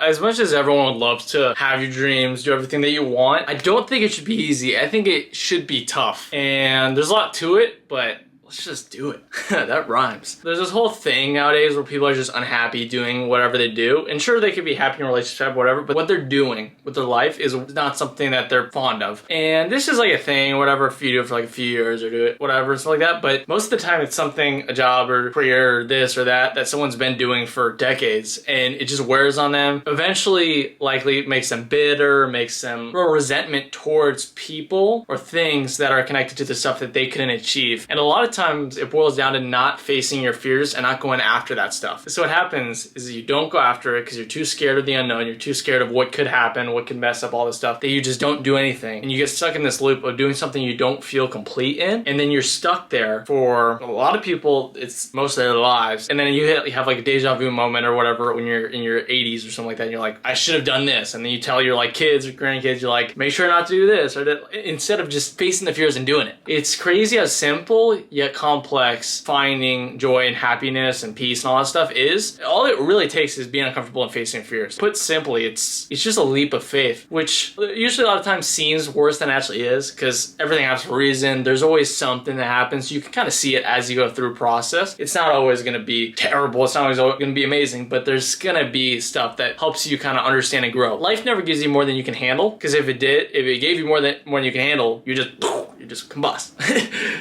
As much as everyone would love to have your dreams, do everything that you want, I don't think it should be easy. I think it should be tough. And there's a lot to it, but let's just do it. That rhymes. There's this whole thing nowadays where people are just unhappy doing whatever they do. And sure, they could be happy in a relationship, whatever, but what they're doing with their life is not something that they're fond of. And this is like a thing, whatever, if you do it for like a few years or do it, whatever, stuff like that. But most of the time it's something, a job or career or this or that someone's been doing for decades, and it just wears on them. Eventually, likely makes them bitter, makes them grow resentment towards people or things that are connected to the stuff that they couldn't achieve. And a lot of times it boils down to not facing your fears and not going after that stuff. So what happens is you don't go after it because you're too scared of the unknown. You're too scared of what could happen, what could mess up all this stuff, that you just don't do anything. And you get stuck in this loop of doing something you don't feel complete in. And then you're stuck there for a lot of people, it's most of their lives. And then you have like a deja vu moment or whatever when you're in your 80s or something like that. And you're like, I should have done this. And then you tell your like kids or grandkids, you're like, make sure not to do this, or that, instead of just facing the fears and doing it. It's crazy how simple yet complex finding joy and happiness and peace and all that stuff is. All it really takes is being uncomfortable and facing fears. Put simply, it's just a leap of faith, which usually a lot of times seems worse than it actually is, because everything happens for a reason. There's always something that happens. You can kind of see it as you go through a process. It's not always going to be terrible. It's not always going to be amazing, but there's going to be stuff that helps you kind of understand and grow. Life never gives you more than you can handle, because if it gave you more than you can handle, you just combust.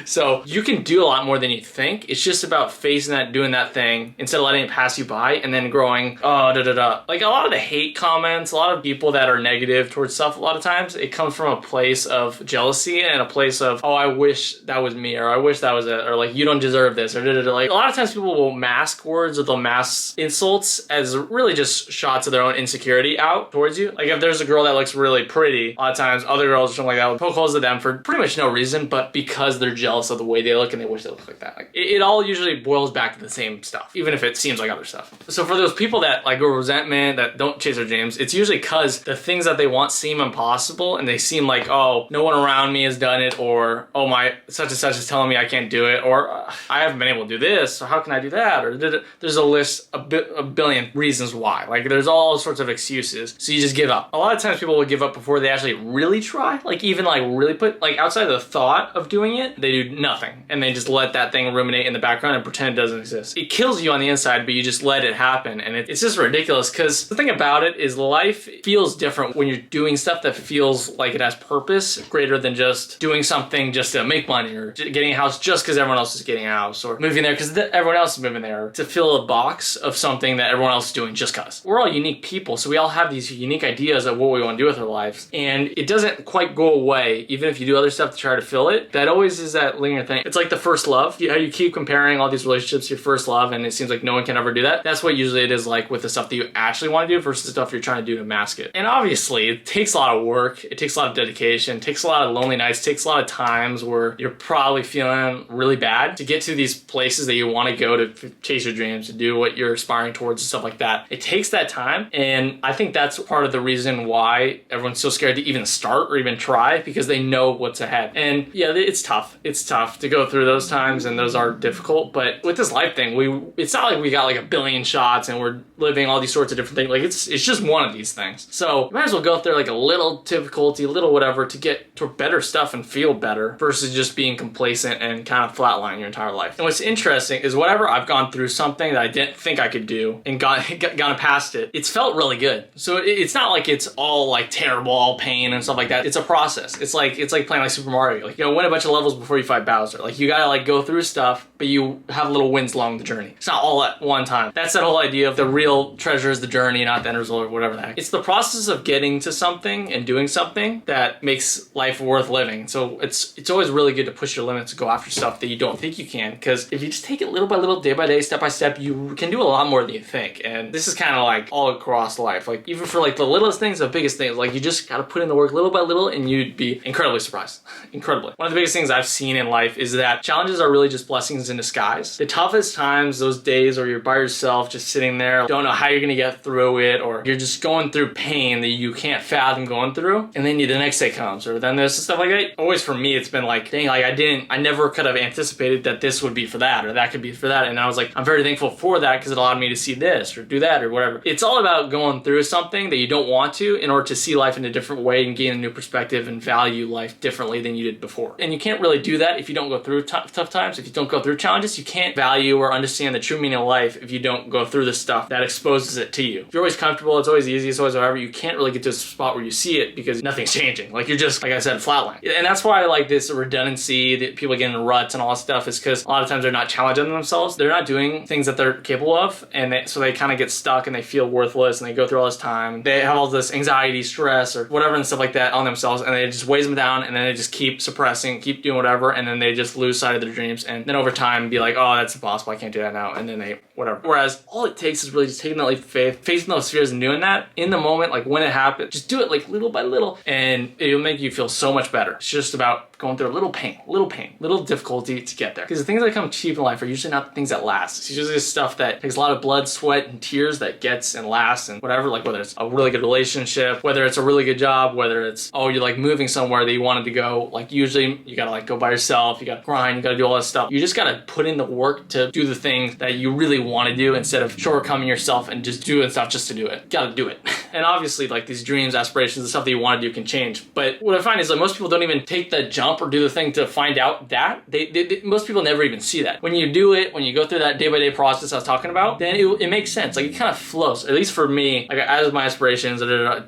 So you can do a lot more than you think. It's just about facing that, doing that thing, instead of letting it pass you by and then growing, Like a lot of the hate comments, a lot of people that are negative towards stuff, a lot of times it comes from a place of jealousy and a place of, oh, I wish that was me, or I wish that was it, or like, you don't deserve this, or Like a lot of times people will mask words or they'll mask insults as really just shots of their own insecurity out towards you. Like if there's a girl that looks really pretty, a lot of times other girls or something like that will poke holes at them for pretty much no reason, but because they're jealous of the way they look and they wish they look like that. Like it all usually boils back to the same stuff, even if it seems like other stuff. So for those people that like go resentment, that don't chase their dreams, it's usually because the things that they want seem impossible, and they seem like, oh, no one around me has done it, or oh, my such and such is telling me I can't do it, or I haven't been able to do this, so how can I do that? Or there's a list, a billion reasons why. Like there's all sorts of excuses, so you just give up. A lot of times people will give up before they actually really try, like even like really put, like outside of the thought of doing it, they do nothing, and they just let that thing ruminate in the background and pretend it doesn't exist. It kills you on the inside, but you just let it happen, and it's just ridiculous, because the thing about it is life feels different when you're doing stuff that feels like it has purpose greater than just doing something just to make money, or getting a house just because everyone else is getting a house, or moving there because everyone else is moving there, to fill a box of something that everyone else is doing just because. We're all unique people, so we all have these unique ideas of what we want to do with our lives, and it doesn't quite go away even if you do other stuff to try to fill it. That always is that lingering thing. It's like the first love. You keep comparing all these relationships to your first love, and it seems like no one can ever do that. That's what usually it is like with the stuff that you actually want to do versus the stuff you're trying to do to mask it. And obviously it takes a lot of work, it takes a lot of dedication, it takes a lot of lonely nights, it takes a lot of times where you're probably feeling really bad to get to these places that you want to go to chase your dreams, to do what you're aspiring towards and stuff like that. It takes that time, and I think that's part of the reason why everyone's so scared to even start or even try, because they know what's ahead. And yeah, it's tough. It's tough to go through those times, and those are difficult, but with this life thing, it's not like we got like a billion shots and we're living all these sorts of different things. Like it's just one of these things. So you might as well go through like a little difficulty, a little whatever, to get to better stuff and feel better, versus just being complacent and kind of flatline your entire life. And what's interesting is whenever I've gone through something that I didn't think I could do and gone past it, it's felt really good. So it's not like it's all like terrible, all pain and stuff like that. It's a process. It's like playing like Super Mario. Like, win a bunch of levels before you fight Bowser. Like, you gotta like go through stuff, but you have little wins along the journey. It's not all at one time. That's that whole idea of the real treasure is the journey, not the end result, or whatever the heck. It's the process of getting to something and doing something that makes life worth living. So it's always really good to push your limits, to go after stuff that you don't think you can, because if you just take it little by little, day by day, step by step, you can do a lot more than you think. And this is kind of like all across life. Like, even for like the littlest things, the biggest things, like you just gotta put in the work little by little, and you'd be incredibly surprised. incredibly. One of the biggest things I've seen in life is that challenges are really just blessings in disguise. The toughest times, those days where you're by yourself, just sitting there, don't know how you're gonna get through it, or you're just going through pain that you can't fathom going through, and then the next day comes, or then there's stuff like that. Always for me, it's been like, dang, like I never could have anticipated that this would be for that, or that could be for that, and I was like, I'm very thankful for that because it allowed me to see this, or do that, or whatever. It's all about going through something that you don't want to in order to see life in a different way and gain a new perspective and value life differently than you did before. And you can't really do that if you don't go through tough times. If you don't go through challenges, you can't value or understand the true meaning of life if you don't go through the stuff that exposes it to you. If you're always comfortable, it's always easy, it's always whatever, you can't really get to a spot where you see it because nothing's changing. Like, you're just, like I said, flatline. And that's why I like this redundancy that people get in ruts and all that stuff, is because a lot of times they're not challenging themselves. They're not doing things that they're capable of, and so they kind of get stuck and they feel worthless, and they go through all this time. They have all this anxiety, stress, or whatever and stuff like that on themselves, and it just weighs them down, and then they just keep suppressing, keep doing whatever, and then they just lose sight of their dreams, and then over time be like, oh, that's impossible, I can't do that now, and then they whatever. Whereas all it takes is really just taking that leap of faith, facing those fears and doing that in the moment, like when it happens, just do it like little by little, and it'll make you feel so much better. It's just about going through a little pain, little difficulty to get there. Because the things that come cheap in life are usually not the things that last. It's usually just stuff that takes a lot of blood, sweat, and tears that gets and lasts and whatever, like whether it's a really good relationship, whether it's a really good job, whether it's, oh, you're like moving somewhere that you wanted to go. Like usually you gotta like go by yourself, you gotta grind, you gotta do all this stuff. You just gotta put in the work to do the things that you really want to do instead of shortcoming yourself and just doing stuff just to do it. You gotta do it. And obviously like these dreams, aspirations, the stuff that you want to do can change. But what I find is like most people don't even take the jump or do the thing to find out that. Most people never even see that. When you do it, when you go through that day-by-day process I was talking about, then it makes sense. Like it kind of flows. At least for me, like as my aspirations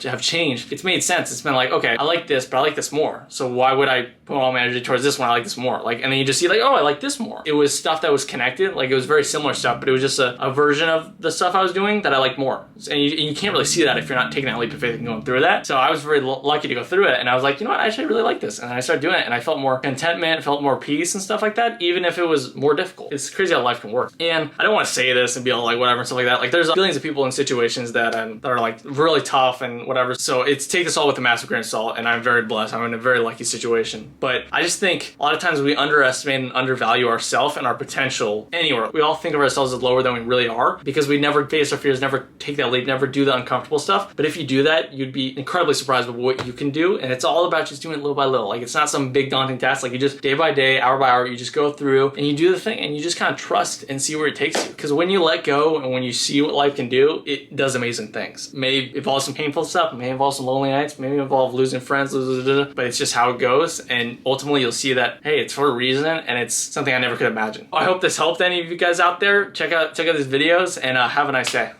have changed, it's made sense. It's been like, okay, I like this, but I like this more. So why would I put all my energy towards this one? I like this more. Like, and then you just see like, oh, I like this more. It was stuff that was connected. Like it was very similar stuff, but it was just a version of the stuff I was doing that I liked more. And you can't really see that if you're not taking that leap of faith and going through that. So I was very lucky to go through it, and I was like, you know what, I actually really like this, and I started doing it, and I felt more contentment, felt more peace and stuff like that, even if it was more difficult. It's crazy how life can work. And I don't want to say this and be all like whatever and stuff like that. Like there's billions of people in situations that are like really tough and whatever. So it's take this all with a massive grain of salt, and I'm very blessed. I'm in a very lucky situation. But I just think a lot of times we underestimate and undervalue ourselves and our potential anywhere. We all think of ourselves as lower than we really are because we never face our fears, never take that leap, never do the uncomfortable stuff. But if you do that, you'd be incredibly surprised with what you can do. And it's all about just doing it little by little. Like it's not some big daunting task. Like you just day by day, hour by hour, you just go through and you do the thing and you just kind of trust and see where it takes you. Because when you let go and when you see what life can do, it does amazing things. It may involve some painful stuff, it may involve some lonely nights, maybe involve losing friends, but it's just how it goes. And ultimately you'll see that, hey, it's for a reason and it's something I never could imagine. I hope this helped any of you guys out there. Check out these videos and have a nice day.